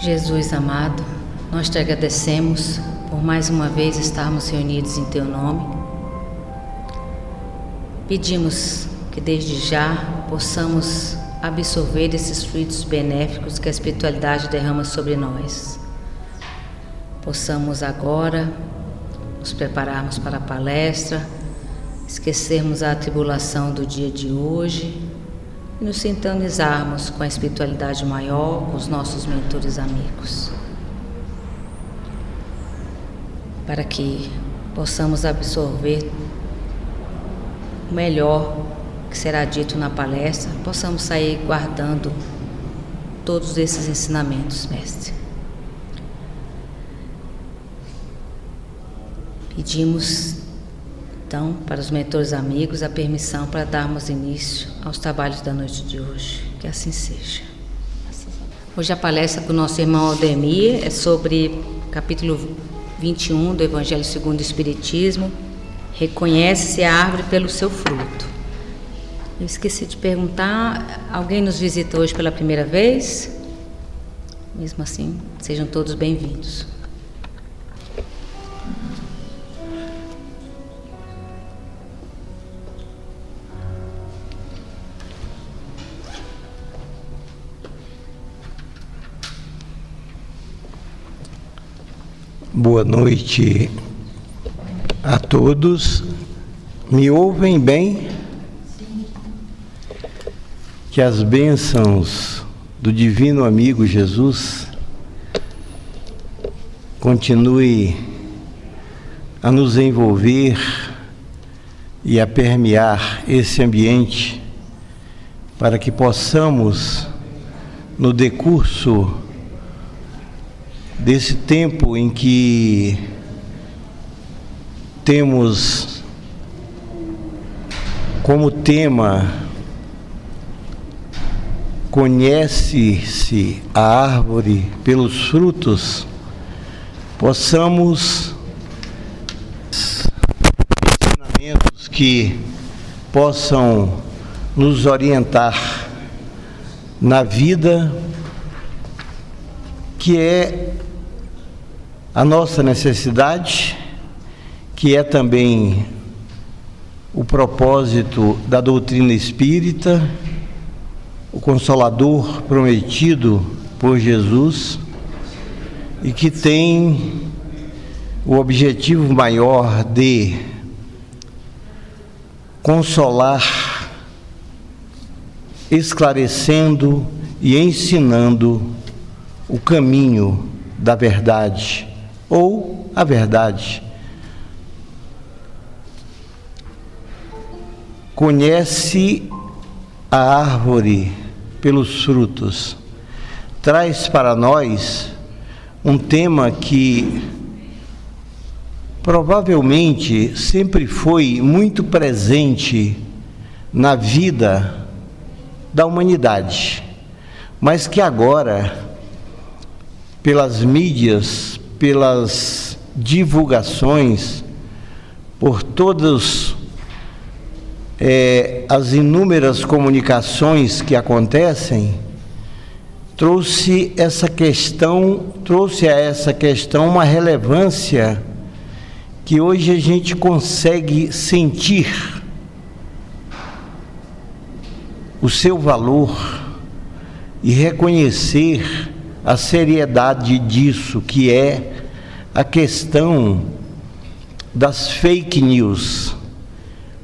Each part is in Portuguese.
Jesus amado, nós te agradecemos por mais uma vez estarmos reunidos em Teu nome. Pedimos que desde já possamos absorver esses frutos benéficos que a espiritualidade derrama sobre nós. Possamos agora nos prepararmos para a palestra, esquecermos a atribulação do dia de hoje e nos sintonizarmos com a espiritualidade maior, com os nossos mentores amigos, para que possamos absorver o melhor que será dito na palestra, possamos sair guardando todos esses ensinamentos, mestre. Pedimos então para os mentores amigos a permissão para darmos início aos trabalhos da noite de hoje. Que assim seja. Hoje a palestra com o nosso irmão Aldemir é sobre capítulo 21 do Evangelho segundo o Espiritismo. Reconhece-se a árvore pelo seu fruto. Eu esqueci de perguntar, alguém nos visita hoje pela primeira vez? Mesmo assim, sejam todos bem-vindos. Boa noite a todos. Me ouvem bem? Que as bênçãos do Divino Amigo Jesus continue a nos envolver e a permear esse ambiente para que possamos, no decurso desse tempo em que temos como tema conhece-se a árvore pelos frutos, possamos ensinamentos que possam nos orientar na vida, que é a nossa necessidade, que é também o propósito da doutrina espírita, o Consolador prometido por Jesus, e que tem o objetivo maior de consolar, esclarecendo e ensinando o caminho da verdade, ou a verdade. Conhece a árvore pelos frutos. Traz para nós um tema que provavelmente sempre foi muito presente na vida da humanidade, mas que agora, pelas mídias, pelas divulgações, por todas as inúmeras comunicações que acontecem, trouxe a essa questão uma relevância que hoje a gente consegue sentir o seu valor e reconhecer a seriedade disso, que é a questão das fake news,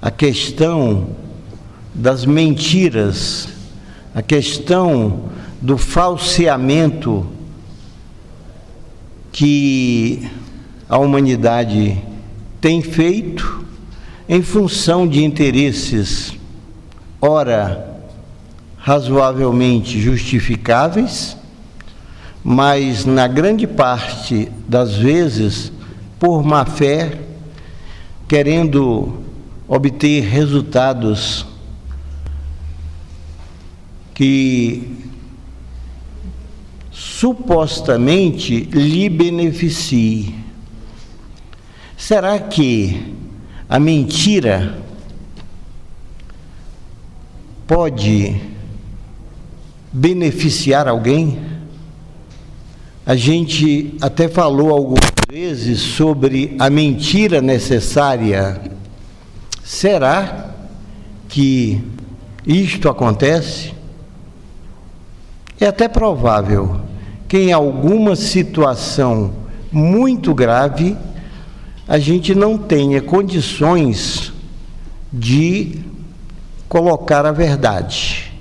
a questão das mentiras, a questão do falseamento que a humanidade tem feito em função de interesses, ora razoavelmente justificáveis, mas na grande parte das vezes por má fé, querendo obter resultados que supostamente lhe beneficie. Será que a mentira pode beneficiar alguém? A gente até falou algumas vezes sobre a mentira necessária. Será que isto acontece? É até provável que em alguma situação muito grave a gente não tenha condições de colocar a verdade.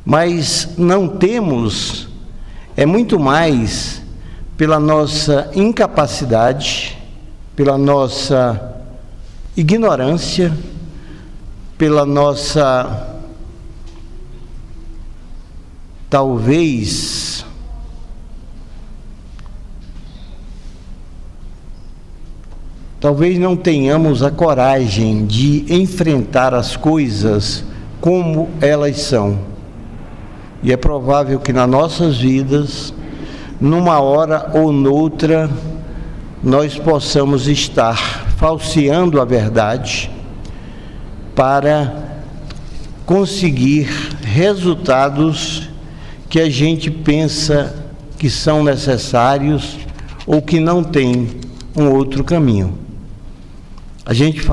Mas não temos, é muito mais pela nossa incapacidade, pela nossa ignorância, pela nossa, talvez, não tenhamos a coragem de enfrentar as coisas como elas são. E é provável que nas nossas vidas, numa hora ou noutra, nós possamos estar falseando a verdade para conseguir resultados que a gente pensa que são necessários ou que não tem um outro caminho. A gente vai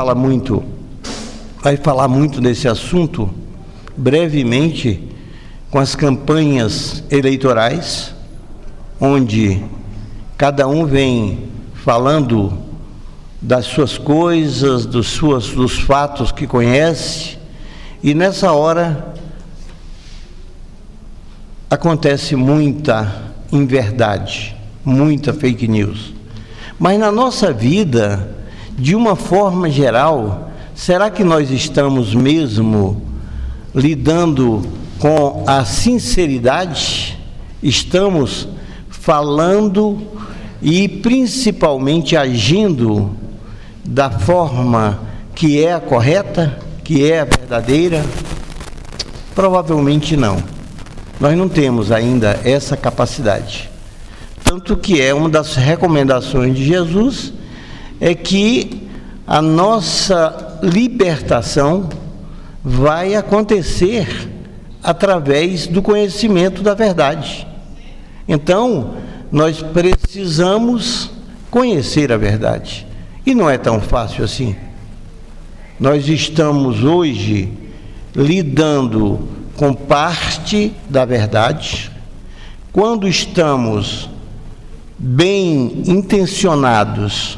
falar muito desse assunto brevemente com as campanhas eleitorais, onde cada um vem falando das suas coisas, dos fatos que conhece, e nessa hora acontece muita inverdade, muita fake news. Mas na nossa vida, de uma forma geral, será que nós estamos mesmo lidando com a sinceridade? Estamos falando e principalmente agindo da forma que é a correta, que é a verdadeira? Provavelmente não. Nós não temos ainda essa capacidade. Tanto que é uma das recomendações de Jesus, é que a nossa libertação vai acontecer através do conhecimento da verdade. Então, nós precisamos conhecer a verdade. E não é tão fácil assim. Nós estamos hoje lidando com parte da verdade. Quando estamos bem intencionados,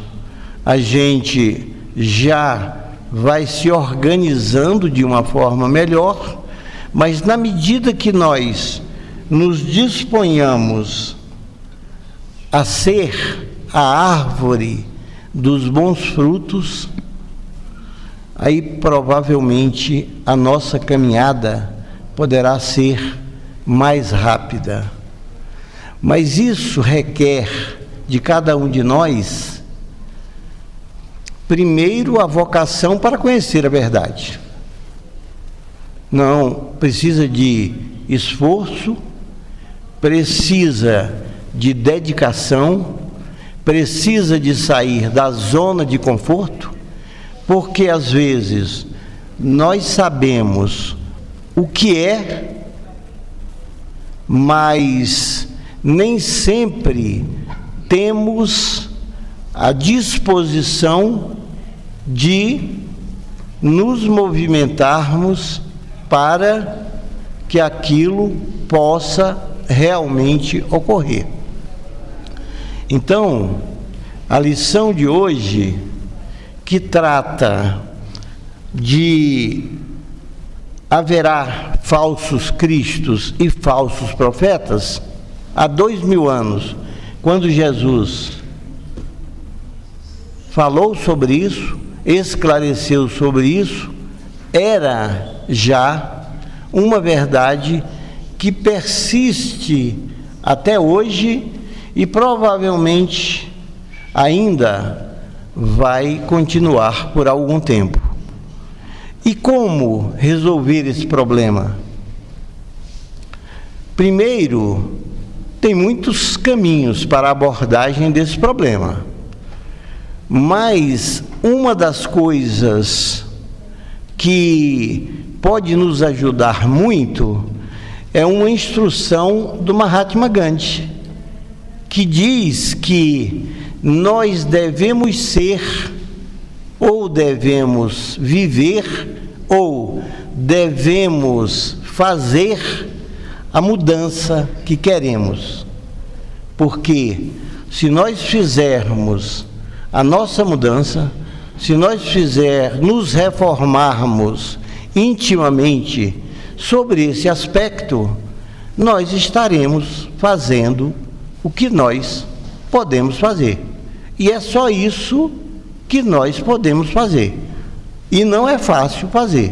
a gente já vai se organizando de uma forma melhor, mas na medida que nós nos disponhamos a ser a árvore dos bons frutos, aí provavelmente a nossa caminhada poderá ser mais rápida. Mas isso requer de cada um de nós, primeiro, a vocação para conhecer a verdade. Não precisa de esforço, precisa de dedicação, precisa de sair da zona de conforto, porque às vezes nós sabemos o que é, mas nem sempre temos a disposição de nos movimentarmos para que aquilo possa realmente ocorrer. Então, a lição de hoje, que trata de haverá falsos cristos e falsos profetas, há 2000 anos, quando Jesus falou sobre isso, esclareceu sobre isso, era já uma verdade que persiste até hoje e provavelmente ainda vai continuar por algum tempo. E como resolver esse problema? Primeiro, tem muitos caminhos para a abordagem desse problema, mas uma das coisas que pode nos ajudar muito é uma instrução do Mahatma Gandhi. que diz que nós devemos ser, ou devemos viver, ou devemos fazer a mudança que queremos. Porque se nós fizermos a nossa mudança, se nós nos reformarmos intimamente sobre esse aspecto, nós estaremos fazendo o que nós podemos fazer. E é só isso que nós podemos fazer. E não é fácil fazer,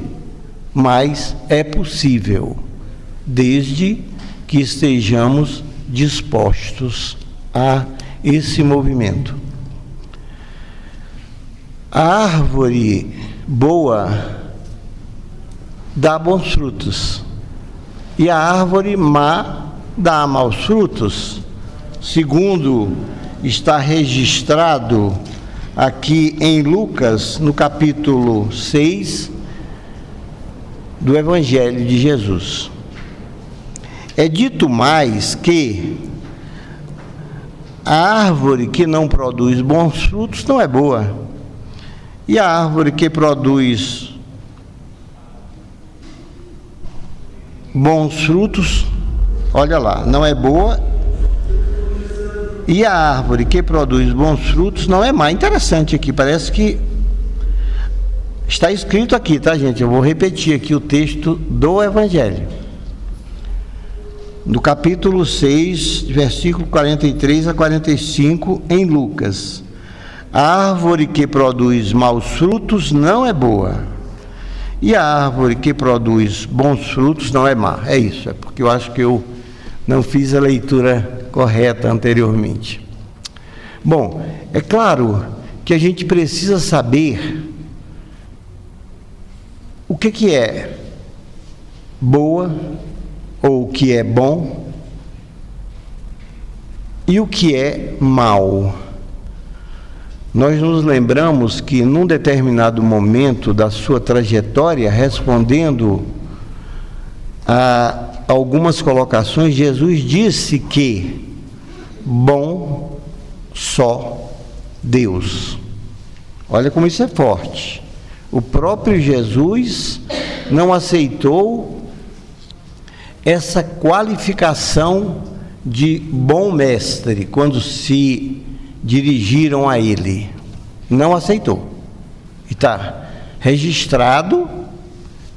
mas é possível, desde que estejamos dispostos a esse movimento. A árvore boa dá bons frutos, e a árvore má dá maus frutos, segundo está registrado aqui em Lucas, no capítulo 6 do Evangelho de Jesus. É dito mais que a árvore que não produz bons frutos não é boa, e a árvore que produz bons frutos, olha lá, não é boa, e a árvore que produz bons frutos não é má. Interessante aqui, parece que está escrito aqui, tá, gente? Eu vou repetir aqui o texto do Evangelho. No capítulo 6, versículo 43 a 45, em Lucas. A árvore que produz maus frutos não é boa, e a árvore que produz bons frutos não é má. É isso, é porque eu acho que eu não fiz a leitura correta anteriormente. Bom, é claro que a gente precisa saber o que é boa, ou o que é bom, e o que é mal. Nós nos lembramos que num determinado momento da sua trajetória, respondendo a algumas colocações, Jesus disse que bom só Deus. Olha como isso é forte. O próprio Jesus não aceitou essa qualificação de bom mestre quando se dirigiram a ele. Não aceitou. E está registrado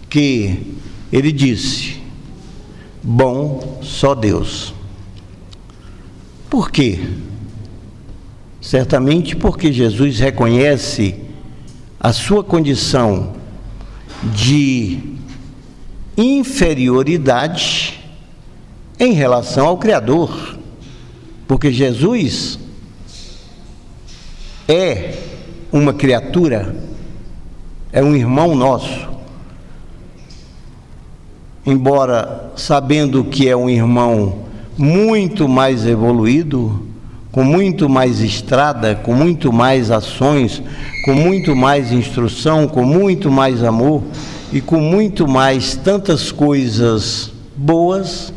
que ele disse: bom só Deus. Por quê? Certamente porque Jesus reconhece a sua condição de inferioridade em relação ao Criador, porque Jesus é uma criatura, é um irmão nosso, embora sabendo que é um irmão muito mais evoluído, com muito mais estrada, com muito mais ações, com muito mais instrução, com muito mais amor e com muito mais tantas coisas boas,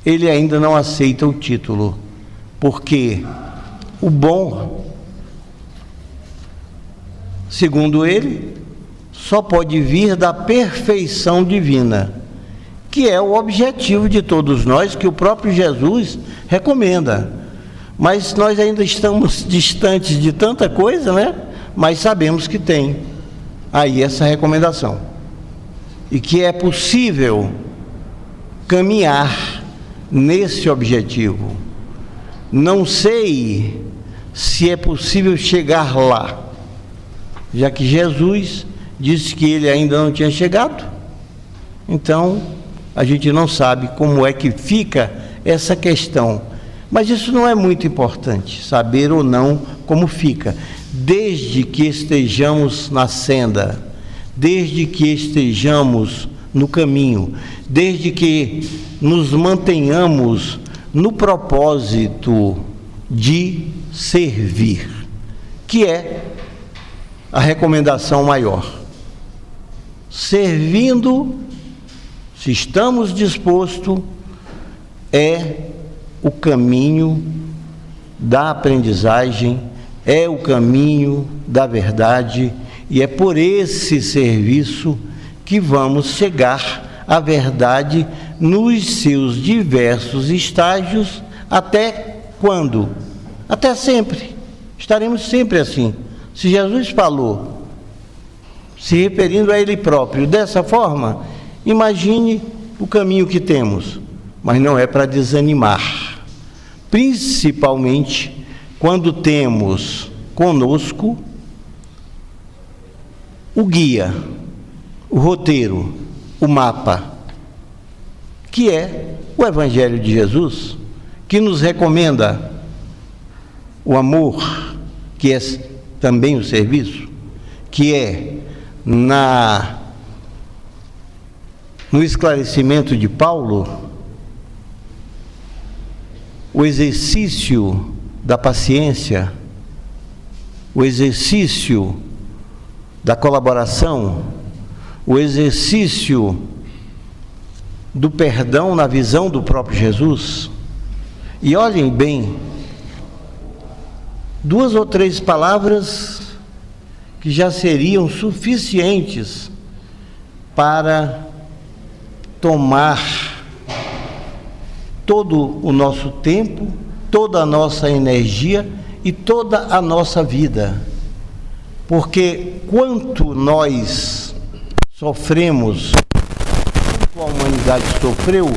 ele ainda não aceita o título, porque o bom, segundo ele, só pode vir da perfeição divina, que é o objetivo de todos nós, que o próprio Jesus recomenda. Mas nós ainda estamos distantes de tanta coisa, né? Mas sabemos que tem aí essa recomendação, e que é possível caminhar nesse objetivo. Não sei se é possível chegar lá, já que Jesus disse que ele ainda não tinha chegado. Então a gente não sabe como é que fica essa questão, mas isso não é muito importante, saber ou não como fica, desde que estejamos na senda, desde que estejamos no caminho, desde que nos mantenhamos no propósito de servir, que é a recomendação maior. Servindo, se estamos dispostos, é o caminho da aprendizagem, é o caminho da verdade, e é por esse serviço que vamos chegar à verdade nos seus diversos estágios. Até quando? Até sempre. Estaremos sempre assim. Se Jesus falou, se referindo a Ele próprio dessa forma, imagine o caminho que temos. Mas não é para desanimar, principalmente quando temos conosco o guia, o roteiro, o mapa, que é o Evangelho de Jesus, que nos recomenda o amor, que é também o serviço, que é no esclarecimento de Paulo, o exercício da paciência, o exercício da colaboração, o exercício do perdão na visão do próprio Jesus. E olhem bem, 2 ou 3 palavras que já seriam suficientes para tomar todo o nosso tempo, toda a nossa energia e toda a nossa vida. Porque quanto nós sofremos, quanto a humanidade sofreu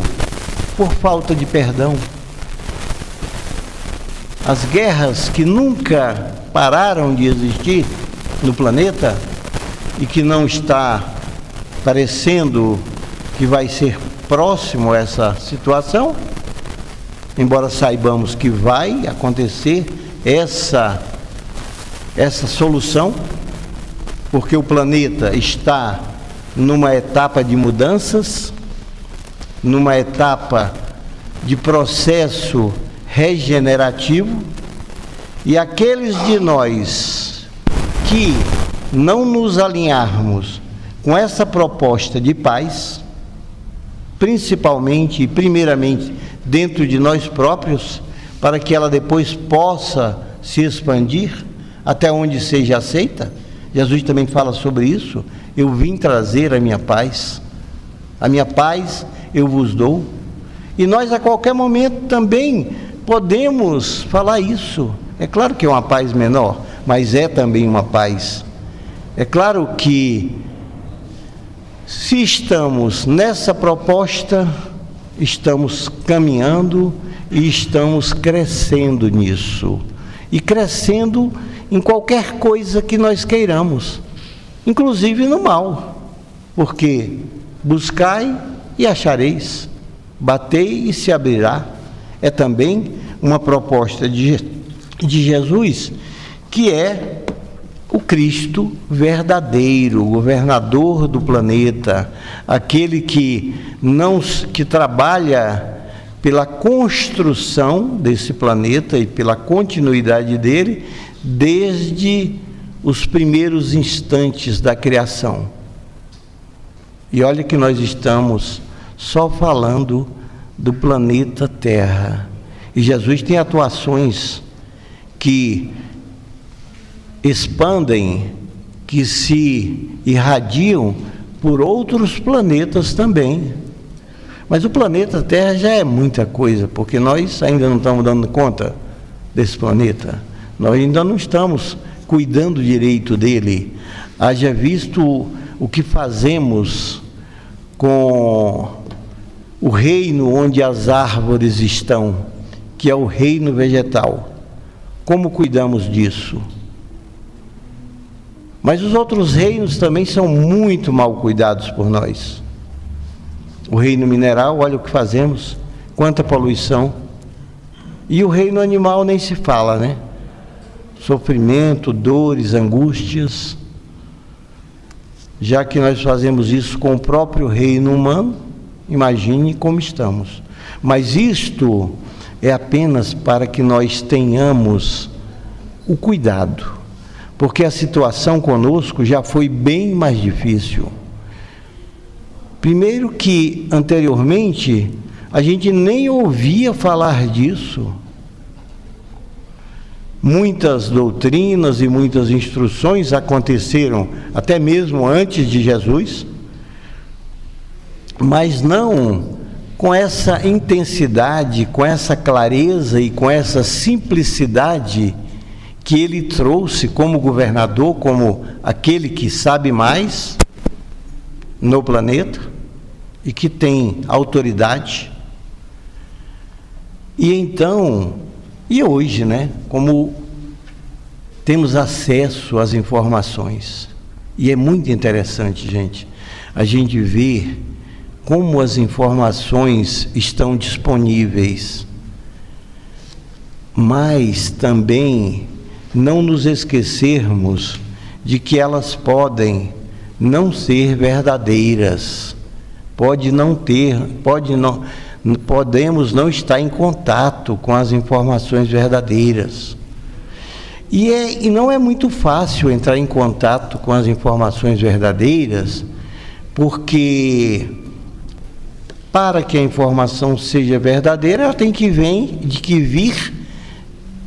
por falta de perdão. As guerras que nunca pararam de existir no planeta e que não está parecendo que vai ser próximo a essa situação, embora saibamos que vai acontecer essa solução, porque o planeta está numa etapa de mudanças, numa etapa de processo regenerativo, e aqueles de nós que não nos alinharmos com essa proposta de paz, principalmente e primeiramente dentro de nós próprios, para que ela depois possa se expandir até onde seja aceita. Jesus também fala sobre isso. Eu vim trazer a minha paz eu vos dou. E nós a qualquer momento também podemos falar isso. É claro que é uma paz menor, mas é também uma paz. É claro que se estamos nessa proposta, estamos caminhando e estamos crescendo nisso. E crescendo em qualquer coisa que nós queiramos, inclusive no mal, porque buscai e achareis, batei e se abrirá. É também uma proposta de Jesus, que é o Cristo verdadeiro, o governador do planeta, aquele que trabalha pela construção desse planeta e pela continuidade dele desde os primeiros instantes da criação. E olha que nós estamos só falando do planeta Terra. E Jesus tem atuações que expandem, que se irradiam por outros planetas também. Mas o planeta Terra já é muita coisa, porque nós ainda não estamos dando conta desse planeta. Nós ainda não estamos cuidando direito dele. Haja visto o que fazemos com o reino onde as árvores estão, que é o reino vegetal. Como cuidamos disso? Mas os outros reinos também são muito mal cuidados por nós. O reino mineral, olha o que fazemos, quanta poluição. E o reino animal nem se fala, né? Sofrimento, dores, angústias. Já que nós fazemos isso com o próprio reino humano, imagine como estamos. Mas isto é apenas para que nós tenhamos o cuidado, porque a situação conosco já foi bem mais difícil. Primeiro que, anteriormente, a gente nem ouvia falar disso. Muitas doutrinas e muitas instruções aconteceram até mesmo antes de Jesus, mas não com essa intensidade, com essa clareza e com essa simplicidade que ele trouxe como governador, como aquele que sabe mais no planeta e que tem autoridade. E então, e hoje, né, como temos acesso às informações, e é muito interessante, gente, a gente ver como as informações estão disponíveis, mas também não nos esquecermos de que elas podem não ser verdadeiras, podemos não estar em contato com as informações verdadeiras. E não é muito fácil entrar em contato com as informações verdadeiras, porque para que a informação seja verdadeira, ela tem que vir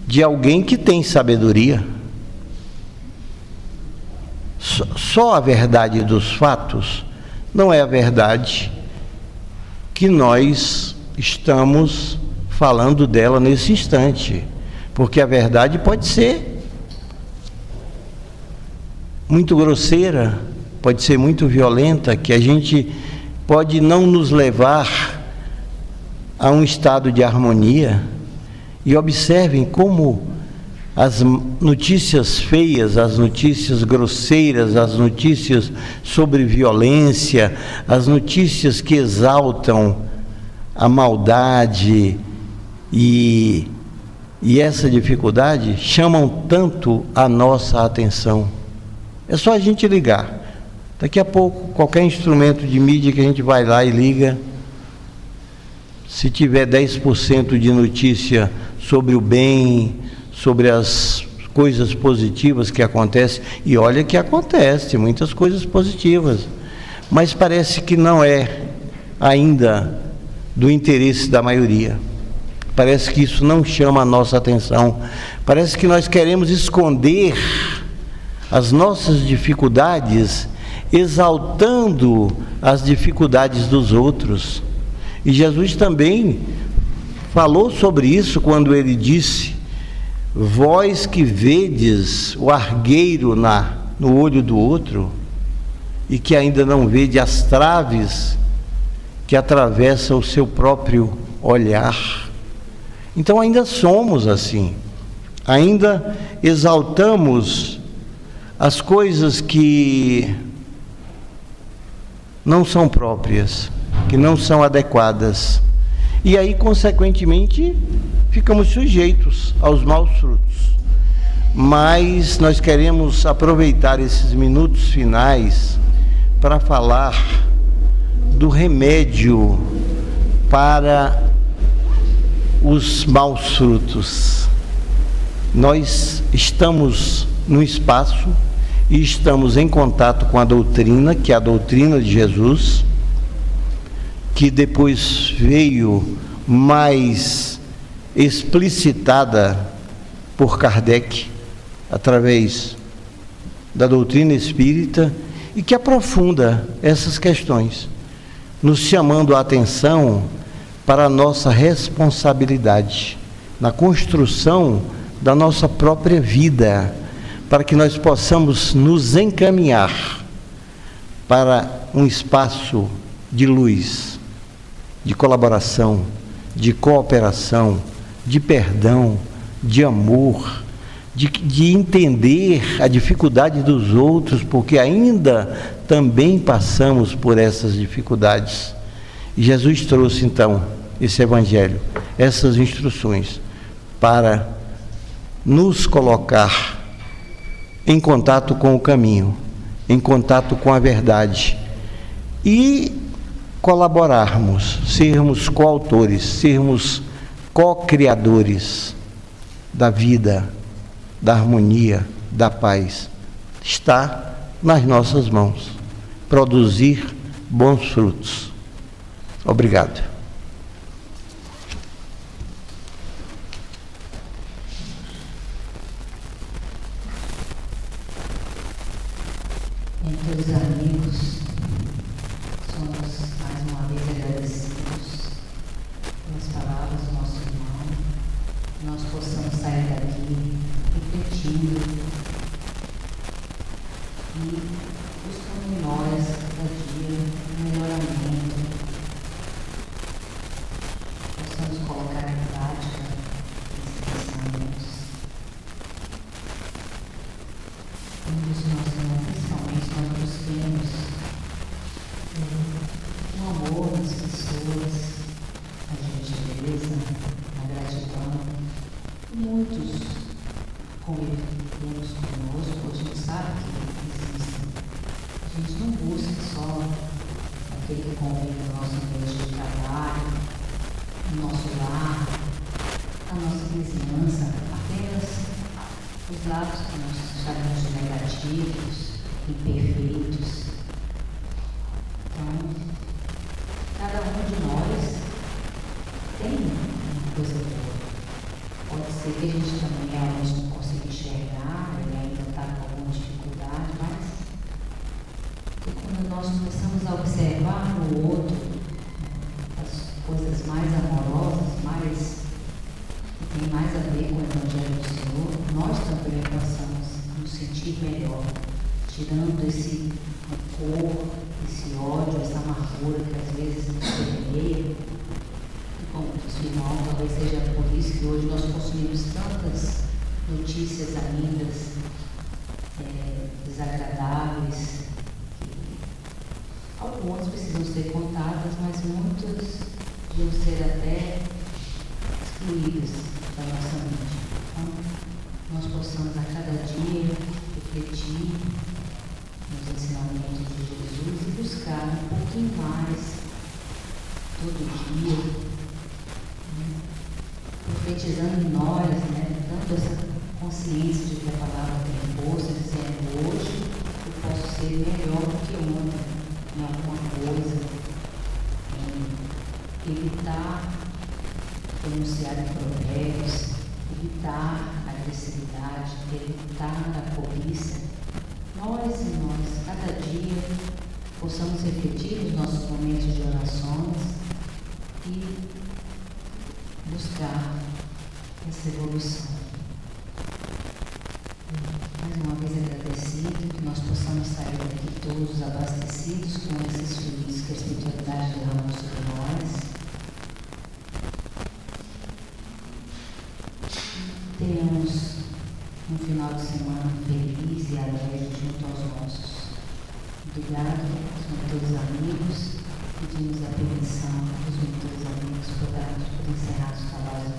de alguém que tem sabedoria. Só a verdade dos fatos não é a verdade que nós estamos falando dela nesse instante, porque a verdade pode ser muito grosseira, pode ser muito violenta, que a gente pode não nos levar a um estado de harmonia. E observem como as notícias feias, as notícias grosseiras, as notícias sobre violência, as notícias que exaltam a maldade e essa dificuldade chamam tanto a nossa atenção. É só a gente ligar. Daqui a pouco, qualquer instrumento de mídia que a gente vai lá e liga, se tiver 10% de notícia sobre o bem, sobre as coisas positivas que acontecem, e olha que acontece muitas coisas positivas, mas parece que não é ainda do interesse da maioria. Parece que isso não chama a nossa atenção. Parece que nós queremos esconder as nossas dificuldades, exaltando as dificuldades dos outros. E Jesus também falou sobre isso quando ele disse: vós que vedes o argueiro no olho do outro e que ainda não vede as traves que atravessam o seu próprio olhar. Então ainda somos assim, ainda exaltamos as coisas que não são próprias, que não são adequadas, e aí consequentemente ficamos sujeitos aos maus frutos. Mas nós queremos aproveitar esses minutos finais para falar do remédio para os maus frutos. Nós estamos no espaço e estamos em contato com a doutrina, que é a doutrina de Jesus, que depois veio mais explicitada por Kardec, através da doutrina espírita, e que aprofunda essas questões, nos chamando a atenção para a nossa responsabilidade na construção da nossa própria vida, para que nós possamos nos encaminhar para um espaço de luz, de colaboração, de cooperação, de perdão, de amor, de entender a dificuldade dos outros, porque ainda também passamos por essas dificuldades. E Jesus trouxe então esse Evangelho, essas instruções, para nos colocar em contato com o caminho, em contato com a verdade, e colaborarmos, sermos coautores, sermos co-criadores da vida, da harmonia, da paz. Está nas nossas mãos produzir bons frutos. Obrigado. mentores amigos, somos mais uma vez agradecidos pelas palavras do nosso irmão, que nós possamos sair daqui refletindo e buscando em nós cada dia um melhoramento, possamos colocar em prática esses pensamentos. Muitos de nós, principalmente, nós busquemos o amor das pessoas, a gentileza, a gratidão. Muitos convivemos conosco, a gente sabe que existem. A gente não busca só aquele que convive no nosso ambiente de trabalho, no nosso lar, na nossa vizinhança, apenas os lados que nós chamamos de negativos, imperfeitos. Então, cada um de nós tem uma coisa boa. Pode ser que a gente também realmente não consiga enxergar, ele ainda está com alguma dificuldade, mas quando nós começamos a observar no outro as coisas mais amorosas, que tem mais a ver com o Evangelho do Senhor, nós também passamos a nos sentir melhor, tirando esse rancor, esse ódio, essa amargura que às vezes nos permeia. E como disse o irmão, talvez seja por isso que hoje nós consumimos tantas notícias ainda desagradáveis, que algumas precisam ser contadas, mas muitas deviam ser até excluídas da nossa mente. Então, nós possamos a cada dia refletir nos ensinamentos de Jesus e buscar um pouquinho mais todo dia, profetizando em nós, dando essa consciência de que a palavra tem força, dizendo hoje eu posso ser melhor do que ontem em alguma coisa, em evitar denunciar em provérbios, evitar a agressividade, evitar a cobiça. Nós e nós, cada dia, possamos refletir nos nossos momentos de orações e buscar essa evolução. Mais uma vez agradecido, que nós possamos sair daqui todos abastecidos com esses frutos que a espiritualidade derrama sobre nós. Tenhamos um final de semana feliz e alegre junto aos nossos. Obrigado aos mentores amigos. Pedimos a permissão dos mentores amigos por encerrar os trabalhos